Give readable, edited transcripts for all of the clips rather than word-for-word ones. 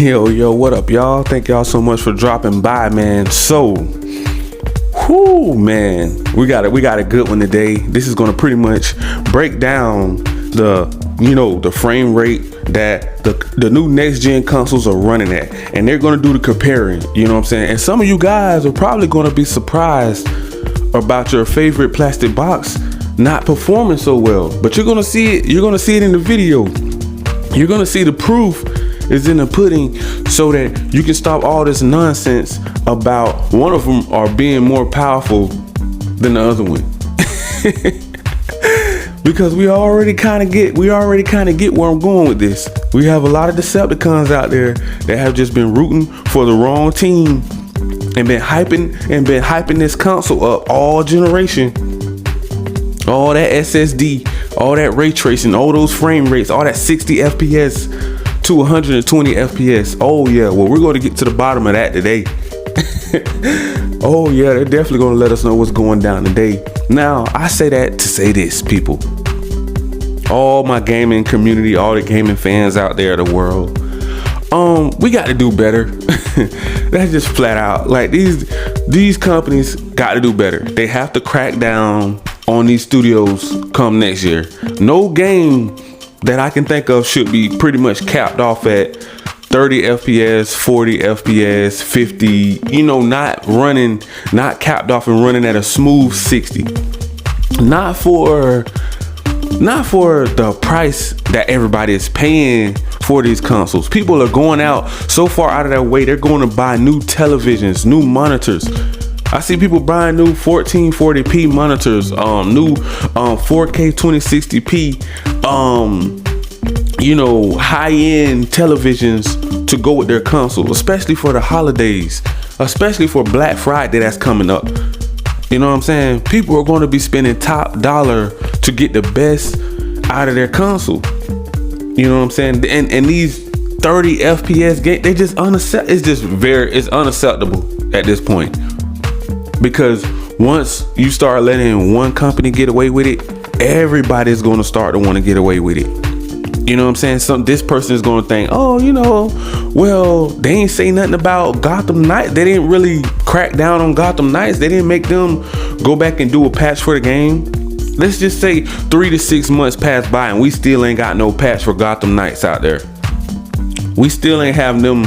Yo, what up, y'all? Thank y'all so much for dropping by, man. So, man, we got a good one today. This is gonna pretty much break down the frame rate that the new next gen consoles are running at, and they're gonna do the comparing. You know what I'm saying? And some of you guys are probably gonna be surprised about your favorite plastic box not performing so well, but you're gonna see it. You're gonna see it in the video. You're gonna see the proof is in the pudding, so that you can stop all this nonsense about one of them are being more powerful than the other one. Because we already kind of get where I'm going with this. We have a lot of Decepticons out there that have just been rooting for the wrong team and been hyping this console up all generation. All that SSD, all that ray tracing, all those frame rates, all that 60 FPS to 120 FPS. Oh yeah, well, we're going to get to the bottom of that today. Oh yeah, they're definitely going to let us know what's going down today. Now, I say that to say this, people. All my gaming community, all the gaming fans out there in the world, we got to do better. That's just flat out. Like, these companies got to do better. They have to crack down on these studios come next year. No game that I can think of should be pretty much capped off at 30 FPS, 40 FPS, 50, not capped off and running at a smooth 60. Not for the price that everybody is paying for these consoles. People are going out so far out of their way. They're going to buy new televisions, new monitors. I see people buying new 1440p monitors, new 4K 2060p, high-end televisions to go with their console, especially for the holidays, especially for Black Friday that's coming up. You know what I'm saying? People are going to be spending top dollar to get the best out of their console. You know what I'm saying? And these 30 FPS games, they just it's unacceptable at this point. Because once you start letting one company get away with it, everybody's going to start to want to get away with it. You know what I'm saying? This person is going to think, well, they ain't say nothing about Gotham Knights. They didn't really crack down on Gotham Knights. They didn't make them go back and do a patch for the game. Let's just say 3 to 6 months pass by and we still ain't got no patch for Gotham Knights out there. We still ain't have them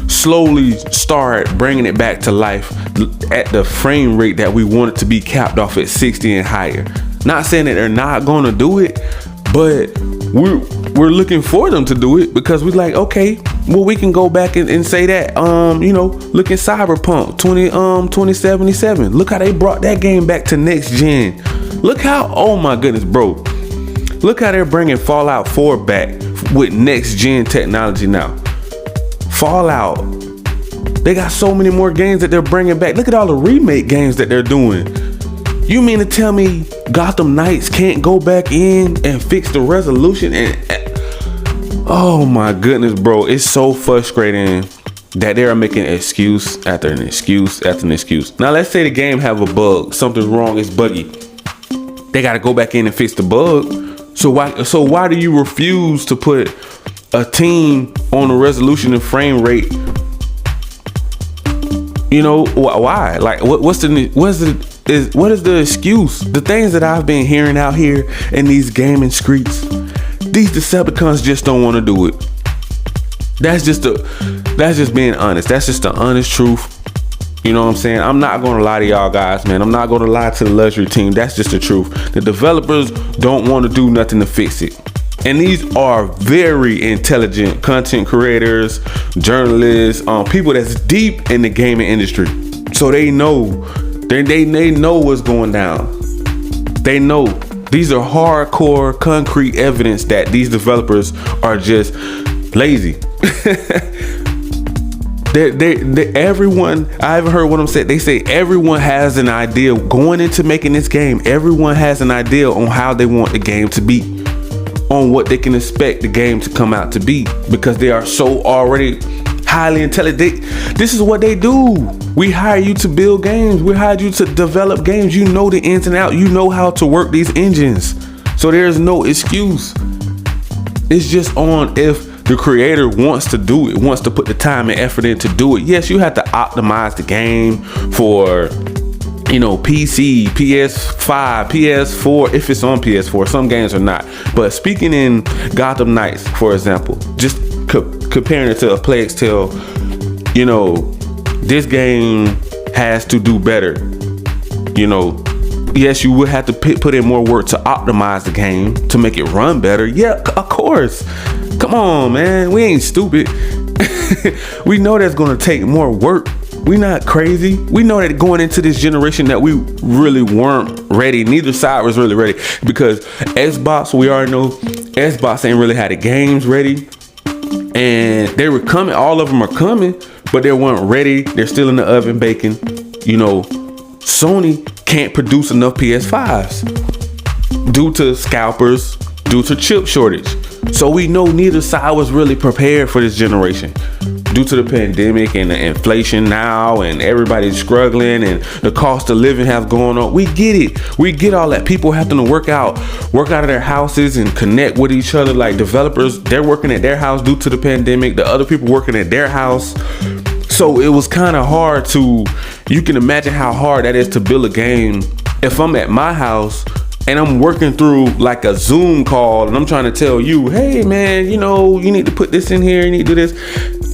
slowly start bringing it back to life at the frame rate that we want it to be capped off at 60 and higher. Not saying that they're not going to do it, but we're looking for them to do it, because we're like, okay, well, we can go back and say that, look at Cyberpunk 2077. Look how they brought that game back to next gen. Look how, oh my goodness, bro. Look how they're bringing Fallout 4 back with next gen technology now. Fallout, they got so many more games that they're bringing back. Look at all the remake games that they're doing. You mean to tell me Gotham Knights can't go back in and fix the resolution? And oh my goodness, bro, it's so frustrating that they're making excuse after an excuse after an excuse. Now, let's say the game have a bug, something's wrong, it's buggy. They got to go back in and fix the bug. So why do you refuse to put a team on the resolution and frame rate? Why? Like, what is the excuse? The things that I've been hearing out here in these gaming streets, these Decepticons just don't want to do it. That's just being honest. That's just the honest truth. You know what I'm saying? I'm not going to lie to y'all guys, man. I'm not going to lie to the luxury team. That's just the truth. The developers don't want to do nothing to fix it. And these are very intelligent content creators, journalists, people that's deep in the gaming industry. So they know, they know what's going down. They know. These are hardcore, concrete evidence that these developers are just lazy. Everyone, I haven't heard what I'm saying. They say everyone has an idea going into making this game. Everyone has an idea on how they want the game to be, on what they can expect the game to come out to be, because they are so already highly intelligent. This is what they do. We hire you to build games. We hired you to develop games. You know the ins and outs. You know how to work these engines. So there's no excuse. It's just on if the creator wants to do it, wants to put the time and effort in to do it. Yes, you have to optimize the game for, you know, PC, PS5, PS4, if it's on PS4. Some games are not. But speaking in Gotham Knights, for example, just comparing it to A Plague's Tale, you know, this game has to do better. You know, yes, you would have to put in more work to optimize the game to make it run better. Yeah, of course. Come on, man. We ain't stupid. We know that's going to take more work. We not crazy. We know that going into this generation that we really weren't ready. Neither side was really ready, because Xbox, we already know Xbox ain't really had the games ready, and they were coming. All of them are coming, but they weren't ready. They're still in the oven baking. You know, Sony can't produce enough PS5s due to scalpers, due to chip shortage. So we know neither side was really prepared for this generation due to the pandemic and the inflation now, and everybody's struggling, and the cost of living have gone up. We get it. We get all that. People having to work out of their houses and connect with each other. Like developers, they're working at their house due to the pandemic. The other people working at their house. So it was kind of hard to, you can imagine how hard that is to build a game. If I'm at my house and I'm working through like a Zoom call and I'm trying to tell you, hey man, you know, you need to put this in here, you need to do this.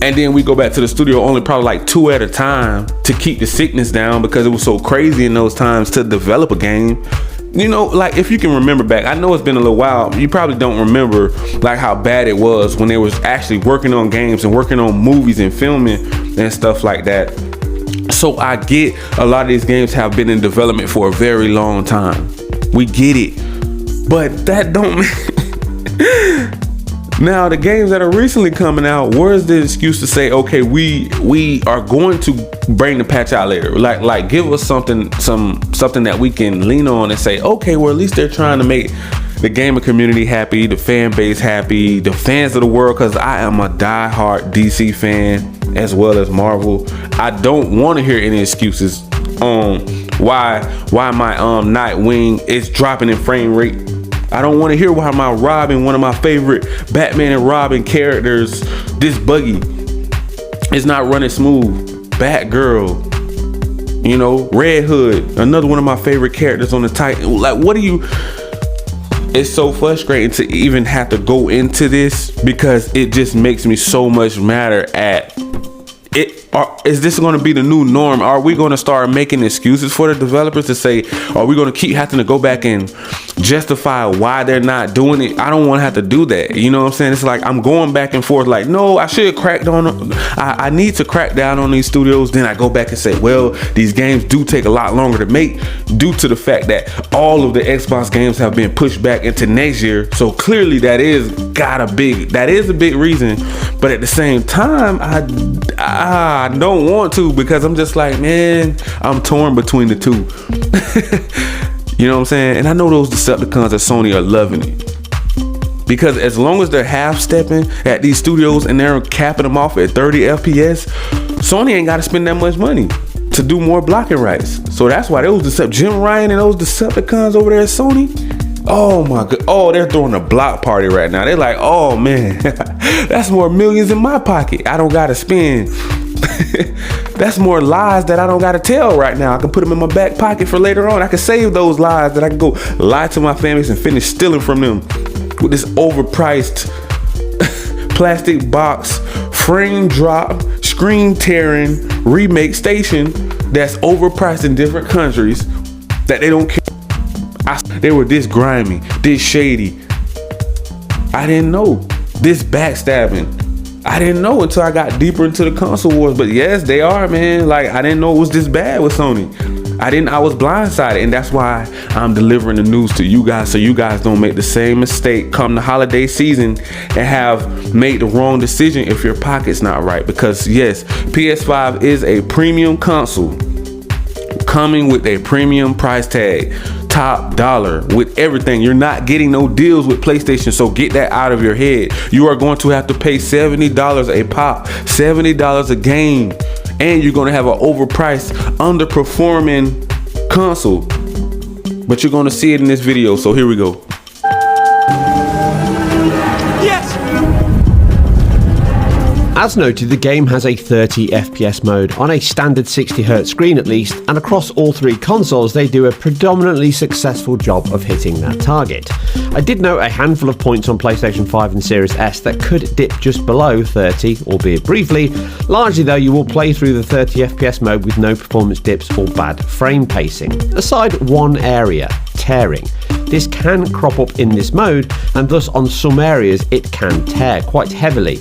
And then we go back to the studio only probably like 2 at a time to keep the sickness down, because it was so crazy in those times to develop a game. You know, like if you can remember back, I know it's been a little while, you probably don't remember like how bad it was when they was actually working on games and working on movies and filming and stuff like that. So I get a lot of these games have been in development for a very long time. We get it, but that don't now the games that are recently coming out, where's the excuse to say, okay, we are going to bring the patch out later? Like give us something that we can lean on and say, okay, well at least they're trying to make the gamer community happy, the fan base happy, the fans of the world, because I am a diehard DC fan as well as Marvel. I don't want to hear any excuses on why my Nightwing is dropping in frame rate. I don't want to hear why my Robin, one of my favorite Batman and Robin characters, this buggy is not running smooth. Batgirl, you know, Red Hood, another one of my favorite characters on the Titan. Like, what do you? It's so frustrating to even have to go into this, because it just makes me so much madder at it. Is this going to be the new norm? Are we going to start making excuses for the developers to say, are we going to keep having to go back and justify why they're not doing it? I don't want to have to do that. You know what I'm saying? It's like I'm going back and forth. Like, no, I should crack down. I need to crack down on these studios. Then I go back and say, well, these games do take a lot longer to make due to the fact that all of the Xbox games have been pushed back into next year. So clearly that is a big reason. But at the same time, I don't want to, because I'm just like, man, I'm torn between the two. You know what I'm saying? And I know those Decepticons at Sony are loving it, because as long as they're half-stepping at these studios and they're capping them off at 30 FPS, Sony ain't got to spend that much money to do more blocking rights. So that's why Jim Ryan and those Decepticons over there at Sony, oh my god, oh, they're throwing a block party right now. They're like, oh man, that's more millions in my pocket. I don't gotta spend. That's more lies that I don't gotta tell right now. I can put them in my back pocket for later on. I can save those lies that I can go lie to my families and finish stealing from them with this overpriced plastic box, frame drop, screen tearing remake station that's overpriced in different countries that they don't care. They were this grimy, this shady. I didn't know. This backstabbing. I didn't know until I got deeper into the console wars. But yes, they are, man. Like, I didn't know it was this bad with Sony. I was blindsided, and that's why I'm delivering the news to you guys, so you guys don't make the same mistake come the holiday season and have made the wrong decision if your pocket's not right. Because yes, PS5 is a premium console coming with a premium price tag, top dollar with everything. You're not getting no deals with PlayStation, so get that out of your head. You are going to have to pay $70 a pop, $70 a game, and you're going to have an overpriced, underperforming console. But you're going to see it in this video, so here we go. Yes! As noted, the game has a 30 FPS mode on a standard 60Hz screen at least, and across all three consoles they do a predominantly successful job of hitting that target. I did note a handful of points on PlayStation 5 and Series S that could dip just below 30, albeit briefly. Largely though, you will play through the 30 FPS mode with no performance dips or bad frame pacing. Aside one area, tearing. This can crop up in this mode, and thus on some areas it can tear quite heavily.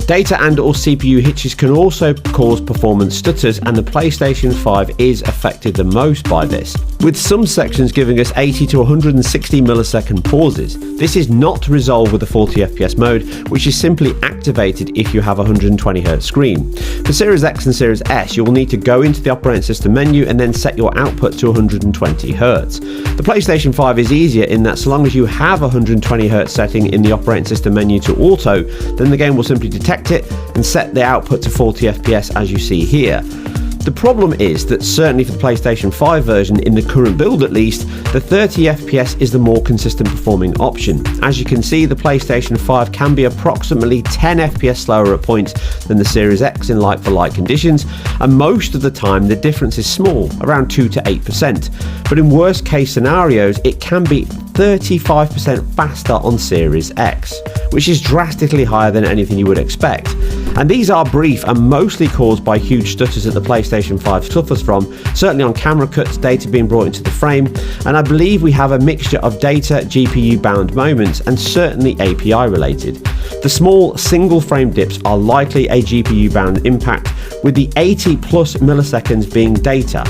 Data and or CPU hitches can also cause performance stutters, and the PlayStation 5 is affected the most by this, with some sections giving us 80 to 160 millisecond pauses. This is not resolved with the 40 FPS mode, which is simply activated if you have a 120Hz screen. For Series X and Series S, you will need to go into the operating system menu and then set your output to 120Hz. The PlayStation 5 is easier in that so long as you have a 120Hz setting in the operating system menu to auto, then the game will simply detect it and set the output to 40 FPS as you see here. The problem is that certainly for the PlayStation 5 version, in the current build at least, the 30 FPS is the more consistent performing option. As you can see, the PlayStation 5 can be approximately 10 FPS slower at points than the Series X in like-for-like conditions, and most of the time the difference is small, around 2 to 8%. But in worst case scenarios, it can be 35% faster on Series X, which is drastically higher than anything you would expect. And these are brief and mostly caused by huge stutters that the PlayStation 5 suffers from, certainly on camera cuts, data being brought into the frame, and I believe we have a mixture of data, GPU bound moments, and certainly API related. The small single frame dips are likely a GPU bound impact, with the 80 plus milliseconds being data.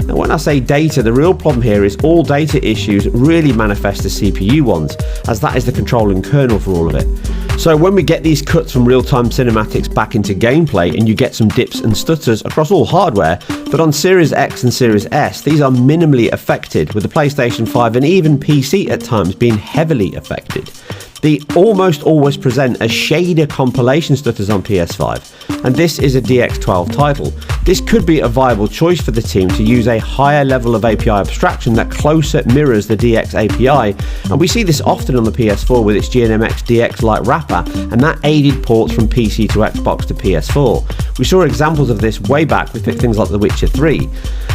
Now when I say data, the real problem here is all data issues really manifest as CPU ones, as that is the controlling kernel for all of it. So when we get these cuts from real-time cinematics back into gameplay and you get some dips and stutters across all hardware, but on Series X and Series S, these are minimally affected, with the PlayStation 5 and even PC at times being heavily affected. They almost always present as shader compilation stutters on PS5, and this is a DX12 title. This could be a viable choice for the team to use a higher level of API abstraction that closer mirrors the DX API, and we see this often on the PS4 with its GNMX DX-like wrapper, and that aided ports from PC to Xbox to PS4. We saw examples of this way back with things like The Witcher 3.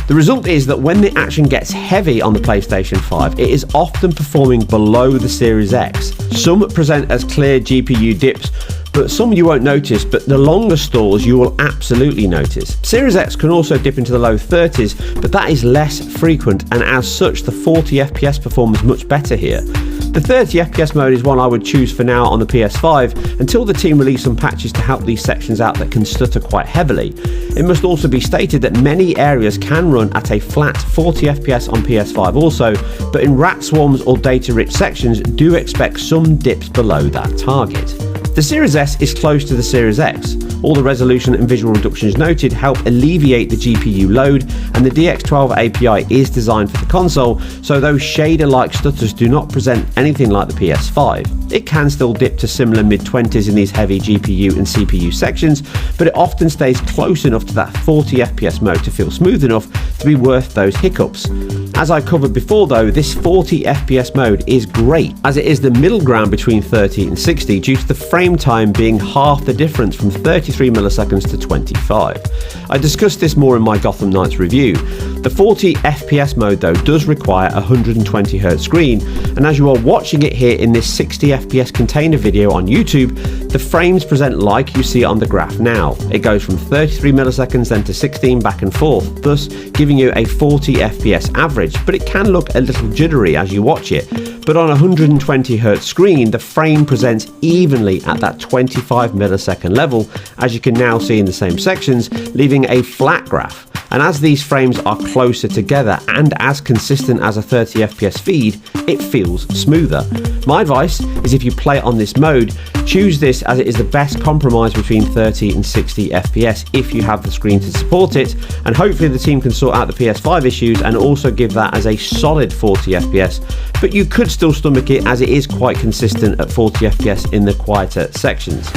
The result is that when the action gets heavy on the PlayStation 5, it is often performing below the Series X. Some present as clear GPU dips, but some you won't notice, but the longer stalls you will absolutely notice. Series X can also dip into the low 30s, but that is less frequent, and as such the 40 FPS performs much better here. The 30 FPS mode is one I would choose for now on the PS5 until the team release some patches to help these sections out that can stutter quite heavily. It must also be stated that many areas can run at a flat 40 FPS on PS5 also, but in rat swarms or data-rich sections do expect some dips below that target. The Series S is close to the Series X. All the resolution and visual reductions noted help alleviate the GPU load, and the DX12 API is designed for the console, so those shader-like stutters do not present anything like the PS5. It can still dip to similar mid-20s in these heavy GPU and CPU sections, but it often stays close enough to that 40 FPS mode to feel smooth enough to be worth those hiccups. As I covered before though, this 40 FPS mode is great, as it is the middle ground between 30 and 60 due to the frame time being half the difference from 33 milliseconds to 25. I discussed this more in my Gotham Knights review. The 40 FPS mode though does require a 120Hz screen, and as you are watching it here in this 60 FPS container video on YouTube, the frames present like you see on the graph now. It goes from 33 milliseconds then to 16 back and forth, thus giving you a 40 FPS average, but it can look a little jittery as you watch it. But on a 120Hz screen, the frame presents evenly at that 25 millisecond level, as you can now see in the same sections, leaving a flat graph. And as these frames are closer together and as consistent as a 30 FPS feed, it feels smoother. My advice is if you play it on this mode, choose this as it is the best compromise between 30 and 60 FPS if you have the screen to support it, and hopefully the team can sort out the PS5 issues and also give that as a solid 40 FPS, but you could still stomach it as it is quite consistent at 40 FPS in the quieter sections.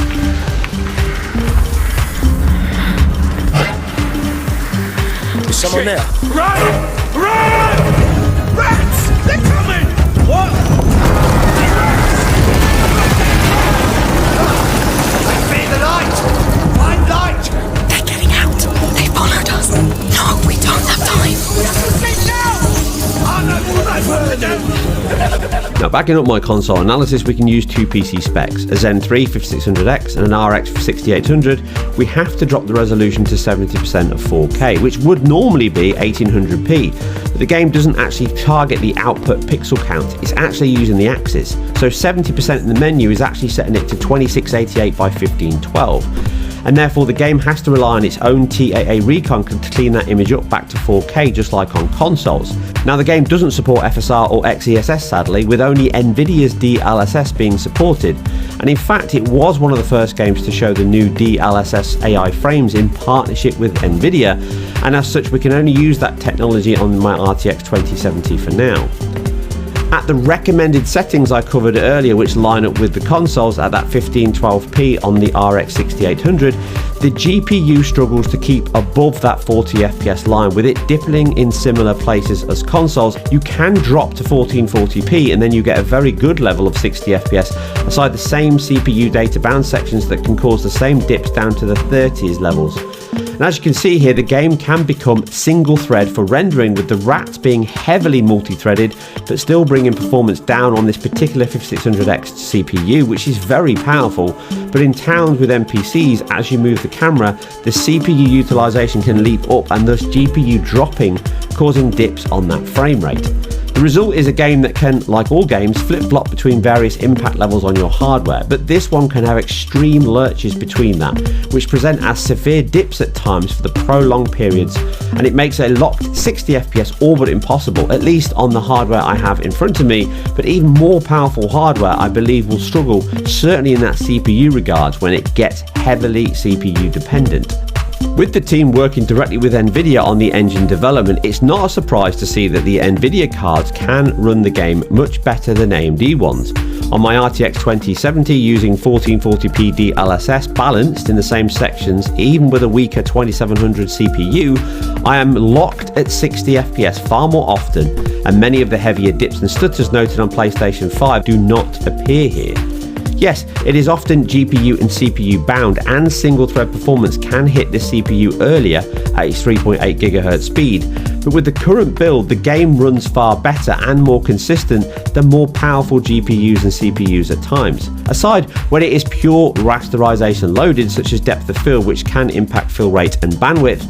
Is someone there? Run! Run! Rats! They're coming! What? Rats! Fear the light! Backing up my console analysis, we can use two PC specs, a Zen 3 5600X and an RX 6800. We have to drop the resolution to 70% of 4K, which would normally be 1800p, but the game doesn't actually target the output pixel count, it's actually using the axis. So 70% in the menu is actually setting it to 2688 by 1512. And therefore the game has to rely on its own TAA recon to clean that image up back to 4K, just like on consoles. Now the game doesn't support FSR or XeSS sadly, with only Nvidia's DLSS being supported, and in fact it was one of the first games to show the new DLSS AI frames in partnership with Nvidia, and as such we can only use that technology on my RTX 2070 for now. At the recommended settings I covered earlier, which line up with the consoles at that 1512p on the RX 6800, the GPU struggles to keep above that 40 FPS line, with it dipping in similar places as consoles. You can drop to 1440p and then you get a very good level of 60 FPS aside the same CPU data bound sections that can cause the same dips down to the 30s levels. And as you can see here, the game can become single thread for rendering, with the rats being heavily multi-threaded but still bringing performance down on this particular 5600X CPU, which is very powerful. But in towns with NPCs, as you move the camera, the CPU utilization can leap up and thus GPU dropping, causing dips on that frame rate. The result is a game that can, like all games, flip-flop between various impact levels on your hardware, but this one can have extreme lurches between that, which present as severe dips at times for the prolonged periods, and it makes a locked 60 FPS all but impossible, at least on the hardware I have in front of me. But even more powerful hardware I believe will struggle, certainly in that CPU regards, when it gets heavily CPU dependent. With the team working directly with Nvidia on the engine development, it's not a surprise to see that the Nvidia cards can run the game much better than AMD ones. On my RTX 2070 using 1440p DLSS balanced in the same sections, even with a weaker 2700 CPU, I am locked at 60 FPS far more often, and many of the heavier dips and stutters noted on PlayStation 5 do not appear here. Yes, it is often GPU and CPU bound, and single thread performance can hit the CPU earlier at its 3.8 GHz speed, but with the current build the game runs far better and more consistent than more powerful GPUs and CPUs at times, aside when it is pure rasterization loaded, such as depth of field, which can impact fill rate and bandwidth.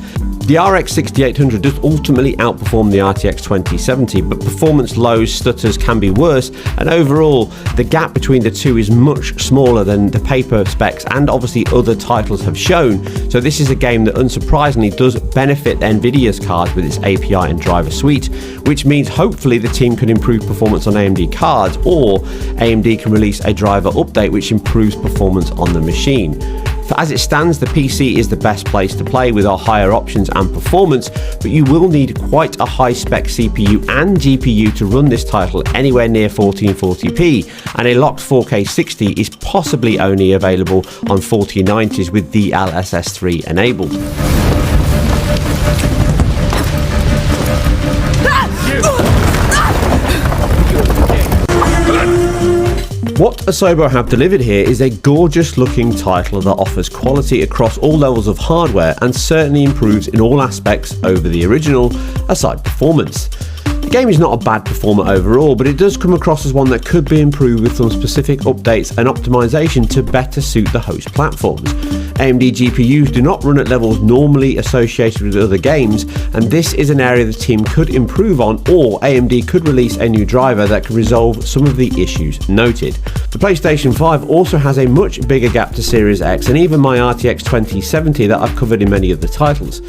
The RX 6800 does ultimately outperform the RTX 2070, but performance lows, stutters can be worse, and overall the gap between the two is much smaller than the paper specs and obviously other titles have shown. So this is a game that unsurprisingly does benefit Nvidia's cards with its API and driver suite, which means hopefully the team can improve performance on AMD cards, or AMD can release a driver update which improves performance on the machine. For as it stands, the PC is the best place to play with our higher options and performance, but you will need quite a high spec CPU and GPU to run this title anywhere near 1440p, and a locked 4K 60 is possibly only available on 4090s with DLSS 3 enabled. What Asobo have delivered here is a gorgeous looking title that offers quality across all levels of hardware and certainly improves in all aspects over the original, aside performance. The game is not a bad performer overall, but it does come across as one that could be improved with some specific updates and optimization to better suit the host platforms. AMD GPUs do not run at levels normally associated with other games, and this is an area the team could improve on, or AMD could release a new driver that could resolve some of the issues noted. The PlayStation 5 also has a much bigger gap to Series X and even my RTX 2070 that I've covered in many of the titles.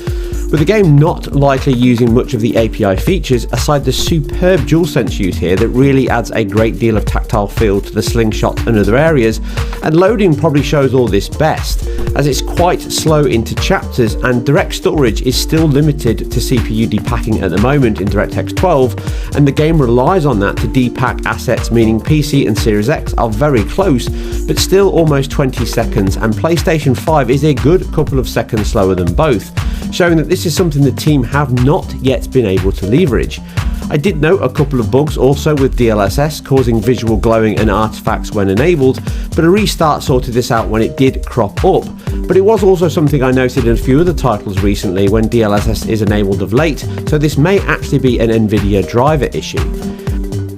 With the game not likely using much of the API features, aside the superb DualSense use here that really adds a great deal of tactile feel to the slingshot and other areas, and loading probably shows all this best, as it's quite slow into chapters and direct storage is still limited to CPU depacking at the moment in DirectX 12, and the game relies on that to depack assets, meaning PC and Series X are very close, but still almost 20 seconds, and PlayStation 5 is a good couple of seconds slower than both, showing that this is something the team have not yet been able to leverage. I did note a couple of bugs also with DLSS causing visual glowing and artifacts when enabled, but a restart sorted this out when it did crop up. But it was also something I noted in a few other titles recently when DLSS is enabled of late, so this may actually be an Nvidia driver issue.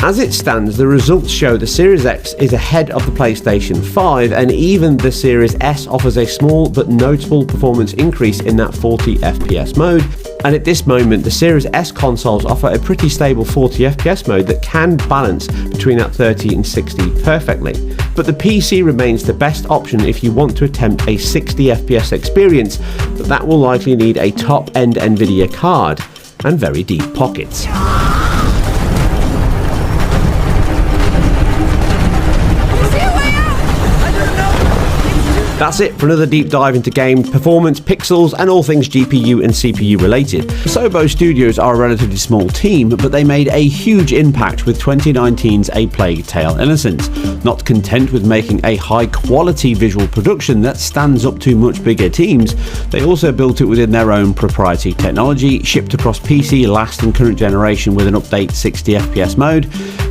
As it stands, the results show the Series X is ahead of the PlayStation 5, and even the Series S offers a small but notable performance increase in that 40 FPS mode. And at this moment, the Series S consoles offer a pretty stable 40 FPS mode that can balance between that 30 and 60 perfectly. But the PC remains the best option if you want to attempt a 60 FPS experience, but that will likely need a top-end Nvidia card and very deep pockets. That's it for another deep dive into game performance, pixels, and all things GPU and CPU related. Asobo Studios are a relatively small team, but they made a huge impact with 2019's A Plague Tale: Innocence. Not content with making a high-quality visual production that stands up to much bigger teams, they also built it within their own proprietary technology, shipped across PC, last and current generation with an update 60 FPS mode,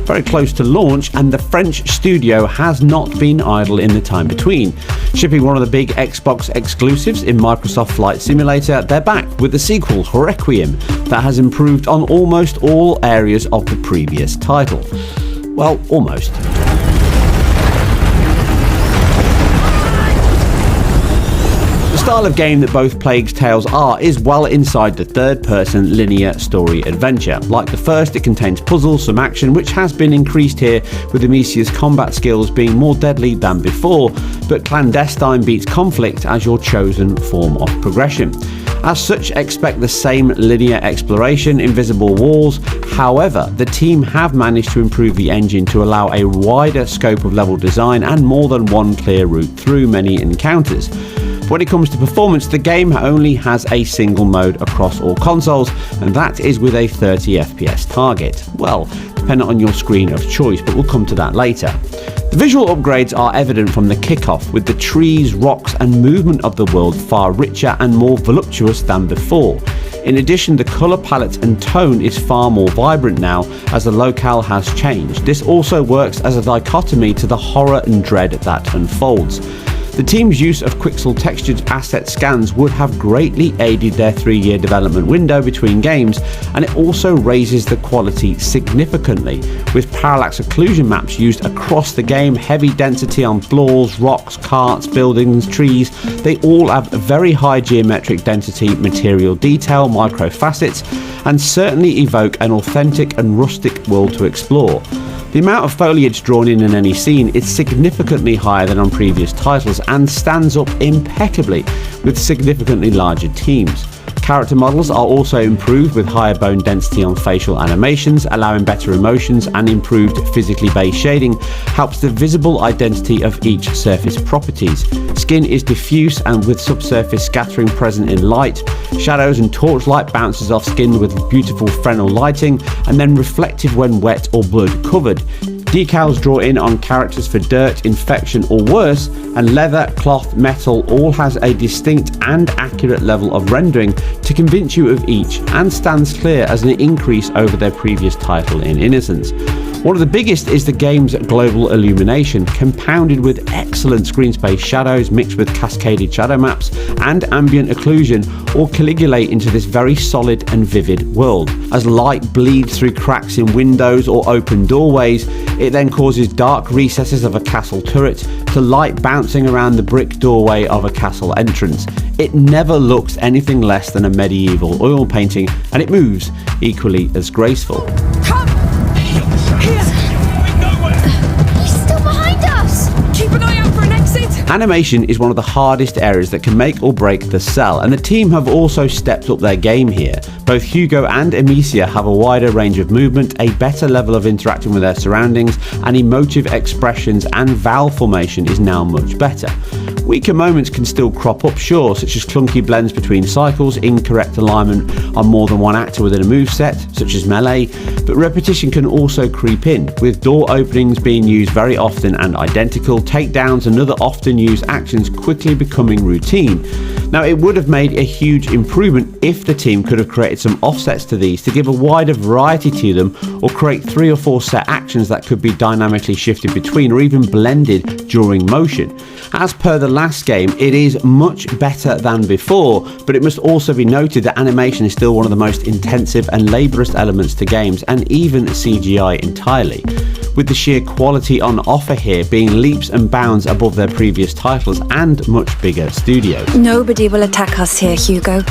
very close to launch, and the French studio has not been idle in the time between. Shipping one of the big Xbox exclusives in Microsoft Flight Simulator, they're back with the sequel, Requiem, that has improved on almost all areas of the previous title. Well, almost. The style of game that both Plague's Tales are is well inside the third-person linear story adventure. Like the first, it contains puzzles, some action, which has been increased here with Amicia's combat skills being more deadly than before, but clandestine beats conflict as your chosen form of progression. As such, expect the same linear exploration, invisible walls. However, the team have managed to improve the engine to allow a wider scope of level design and more than one clear route through many encounters. When it comes to performance, the game only has a single mode across all consoles, and that is with a 30 FPS target. Well, dependent on your screen of choice, but we'll come to that later. The visual upgrades are evident from the kickoff, with the trees, rocks and movement of the world far richer and more voluptuous than before. In addition, the colour palette and tone is far more vibrant now as the locale has changed. This also works as a dichotomy to the horror and dread that unfolds. The team's use of Quixel textured asset scans would have greatly aided their 3-year development window between games, and it also raises the quality significantly, with parallax occlusion maps used across the game, heavy density on floors, rocks, carts, buildings, trees. They all have very high geometric density, material detail, micro facets, and certainly evoke an authentic and rustic world to explore. The amount of foliage drawn in any scene is significantly higher than on previous titles and stands up impeccably with significantly larger teams. Character models are also improved with higher bone density on facial animations, allowing better emotions, and improved physically based shading helps the visible identity of each surface properties. Skin is diffuse and with subsurface scattering present in light. Shadows and torchlight bounces off skin with beautiful Fresnel lighting, and then reflective when wet or blood covered. Decals draw in on characters for dirt, infection or worse, and leather, cloth, metal all has a distinct and accurate level of rendering to convince you of each, and stands clear as an increase over their previous title in Innocence. One of the biggest is the game's global illumination, compounded with excellent screen space shadows mixed with cascaded shadow maps and ambient occlusion, all coagulate into this very solid and vivid world. As light bleeds through cracks in windows or open doorways, it then causes dark recesses of a castle turret to light bouncing around the brick doorway of a castle entrance. It never looks anything less than a medieval oil painting, and it moves equally as graceful. He's still behind us! Keep an eye out for an exit! Animation is one of the hardest areas that can make or break the cell, and the team have also stepped up their game here. Both Hugo and Amicia have a wider range of movement, a better level of interacting with their surroundings, and emotive expressions and vowel formation is now much better. Weaker moments can still crop up, sure, such as clunky blends between cycles, incorrect alignment on more than one actor within a moveset, such as melee, but repetition can also creep in, with door openings being used very often and identical, takedowns and other often used actions quickly becoming routine. Now, it would have made a huge improvement if the team could have created some offsets to these to give a wider variety to them, or create 3 or 4 set actions that could be dynamically shifted between or even blended during motion. As per the last game, it is much better than before, but it must also be noted that animation is still one of the most intensive and laborious elements to games, and even CGI entirely, with the sheer quality on offer here being leaps and bounds above their previous titles and much bigger studios. Nobody will attack us here, Hugo.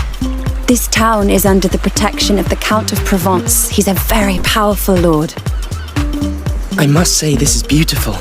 This town is under the protection of the Count of Provence. He's a very powerful lord. I must say, this is beautiful.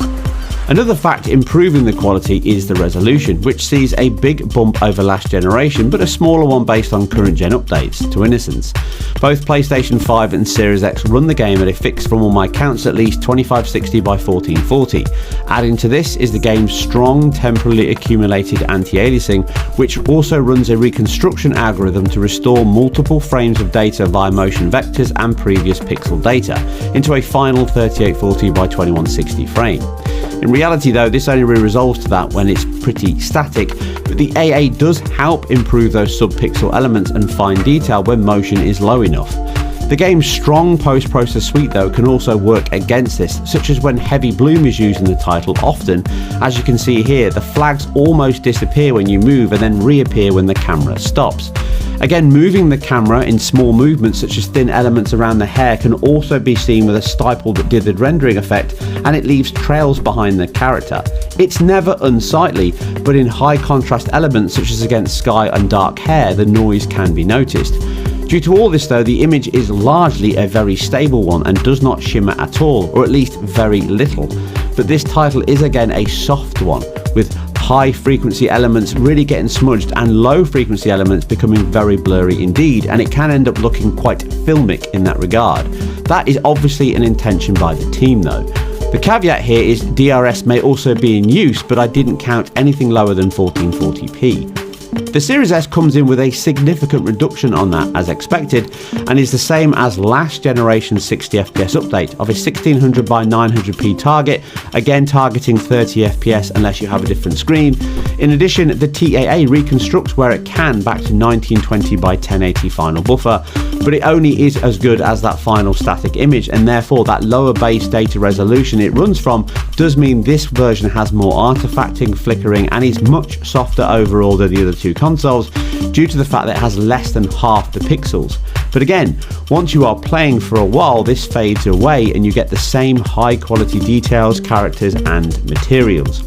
Another fact improving the quality is the resolution, which sees a big bump over last generation, but a smaller one based on current gen updates, to Innocence. Both PlayStation 5 and Series X run the game at a fixed, from all my counts, at least 2560 by 1440. Adding to this is the game's strong temporally accumulated anti-aliasing, which also runs a reconstruction algorithm to restore multiple frames of data via motion vectors and previous pixel data into a final 3840 by 2160 frame. In reality though, this only really resolves to that when it's pretty static, but the AA does help improve those sub-pixel elements and fine detail when motion is low enough. The game's strong post-process suite though can also work against this, such as when heavy bloom is used in the title. Often, as you can see here, the flags almost disappear when you move and then reappear when the camera stops. Again, moving the camera in small movements such as thin elements around the hair can also be seen with a stippled dithered rendering effect, and it leaves trails behind the character. It's never unsightly, but in high contrast elements such as against sky and dark hair, the noise can be noticed. Due to all this though, the image is largely a very stable one and does not shimmer at all, or at least very little. But this title is again a soft one, with high frequency elements really getting smudged and low frequency elements becoming very blurry indeed, and it can end up looking quite filmic in that regard. That is obviously an intention by the team though. The caveat here is DRS may also be in use, but I didn't count anything lower than 1440p. The Series S comes in with a significant reduction on that as expected, and is the same as last generation's 60fps update of a 1600 by 900p target, again targeting 30 fps unless you have a different screen. In addition, the TAA reconstructs where it can back to 1920 by 1080 final buffer, but it only is as good as that final static image, and therefore that lower base data resolution it runs from does mean this version has more artifacting, flickering, and is much softer overall than the other two consoles, due to the fact that it has less than half the pixels. But again, once you are playing for a while, this fades away and you get the same high quality details, characters and materials.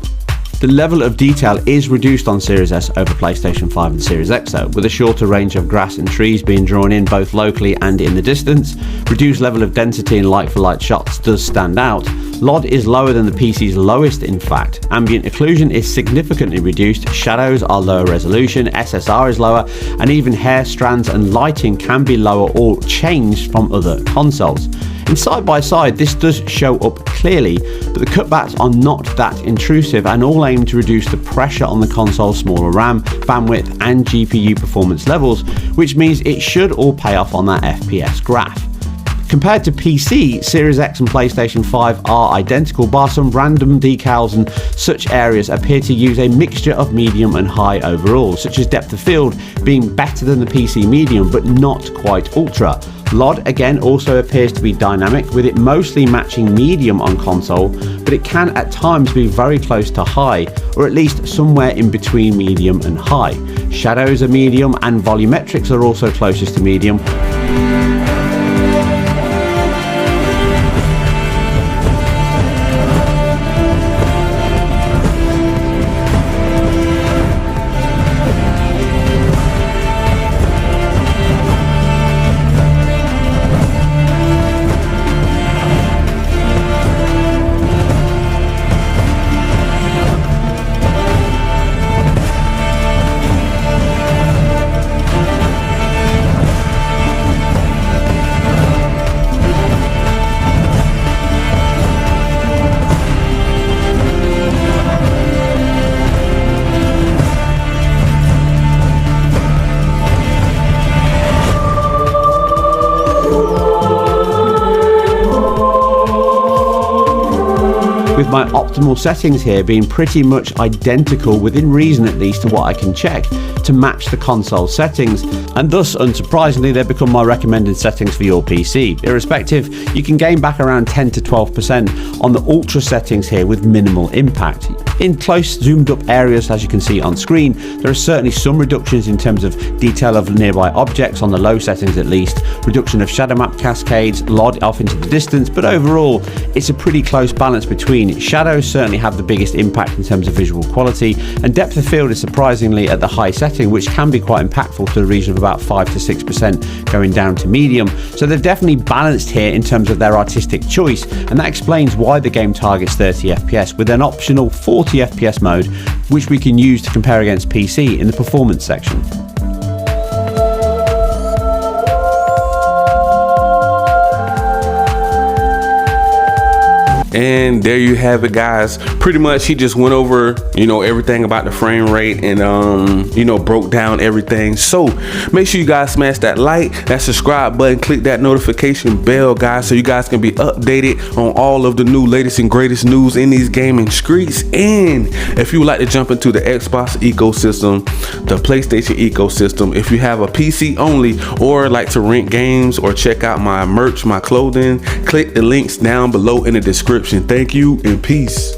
The level of detail is reduced on Series S over PlayStation 5 and Series X though, with a shorter range of grass and trees being drawn in both locally and in the distance. Reduced level of density in like-for-like shots does stand out. LOD is lower than the PC's lowest in fact. Ambient occlusion is significantly reduced, shadows are lower resolution, SSR is lower, and even hair strands and lighting can be lower or changed from other consoles. In side by side, this does show up clearly, but the cutbacks are not that intrusive and all aim to reduce the pressure on the console's smaller RAM, bandwidth and GPU performance levels, which means it should all pay off on that FPS graph. Compared to PC, Series X and PlayStation 5 are identical, bar some random decals, and such areas appear to use a mixture of medium and high overall, such as depth of field being better than the PC medium but not quite ultra. LOD again also appears to be dynamic, with it mostly matching medium on console, but it can at times be very close to high, or at least somewhere in between medium and high. Shadows are medium and volumetrics are also closest to medium. with my optimal settings here being pretty much identical, within reason at least, to what I can check to match the console settings, and thus unsurprisingly they become my recommended settings for your PC. Irrespective, you can gain back around 10 to 12% on the ultra settings here with minimal impact. In close zoomed up areas, as you can see on screen, there are certainly some reductions in terms of detail of nearby objects on the low settings at least, reduction of shadow map cascades, LOD off into the distance, but overall it's a pretty close balance between. Shadows certainly have the biggest impact in terms of visual quality, and depth of field is surprisingly at the high setting, which can be quite impactful to the region of about 5 to 6% going down to medium. So they're definitely balanced here in terms of their artistic choice, and that explains why the game targets 30 FPS with an optional 40 FPS mode, which we can use to compare against PC in the performance section. And there you have it, guys. Pretty much he just went over, you know, everything about the frame rate and you know, broke down everything. So make sure you guys smash that like, that subscribe button, click that notification bell, guys, so you guys can be updated on all of the new latest and greatest news in these gaming streets. And if you would like to jump into the Xbox ecosystem, the PlayStation ecosystem, if you have a PC only or like to rent games or check out my merch, my clothing, click the links down below in the description. Thank you and peace.